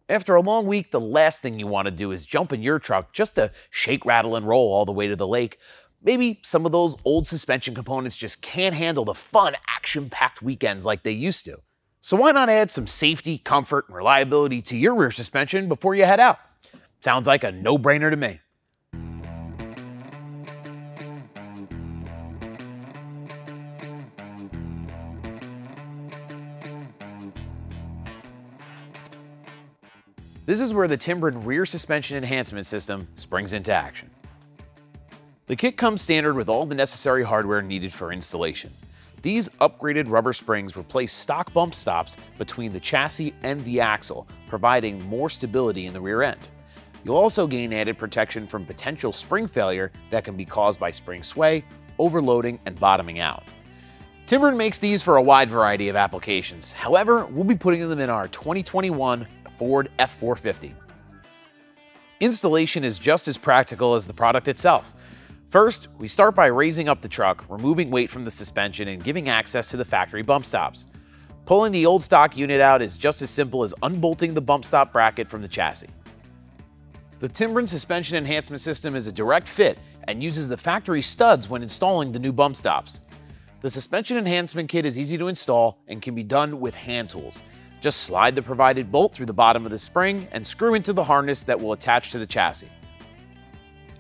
After a long week, the last thing you want to do is jump in your truck just to shake, rattle, and roll all the way to the lake. Maybe some of those old suspension components just can't handle the fun, action-packed weekends like they used to. So why not add some safety, comfort, and reliability to your rear suspension before you head out? Sounds like a no-brainer to me. This is where the Timbren Rear Suspension Enhancement System springs into action. The kit comes standard with all the necessary hardware needed for installation. These upgraded rubber springs replace stock bump stops between the chassis and the axle, providing more stability in the rear end. You'll also gain added protection from potential spring failure that can be caused by spring sway, overloading, and bottoming out. Timbren makes these for a wide variety of applications. However, we'll be putting them in our 2021 Ford F450. Installation is just as practical as the product itself. First, we start by raising up the truck, removing weight from the suspension, and giving access to the factory bump stops. Pulling the old stock unit out is just as simple as unbolting the bump stop bracket from the chassis. The Timbren Suspension Enhancement System is a direct fit and uses the factory studs when installing the new bump stops. The Suspension Enhancement Kit is easy to install and can be done with hand tools. Just slide the provided bolt through the bottom of the spring and screw into the harness that will attach to the chassis.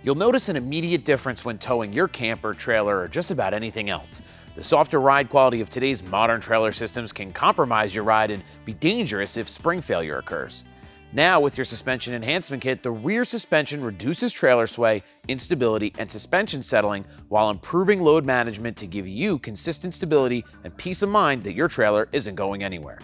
You'll notice an immediate difference when towing your camper, trailer, or just about anything else. The softer ride quality of today's modern trailer systems can compromise your ride and be dangerous if spring failure occurs. Now, with your Suspension Enhancement Kit, the rear suspension reduces trailer sway, instability, and suspension settling while improving load management to give you consistent stability and peace of mind that your trailer isn't going anywhere.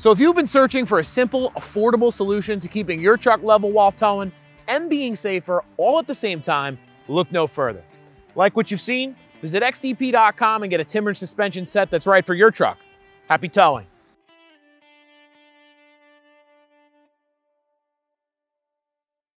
So if you've been searching for a simple, affordable solution to keeping your truck level while towing and being safer all at the same time, look no further. Like what you've seen? Visit xdp.com and get a Timbren suspension set that's right for your truck. Happy towing.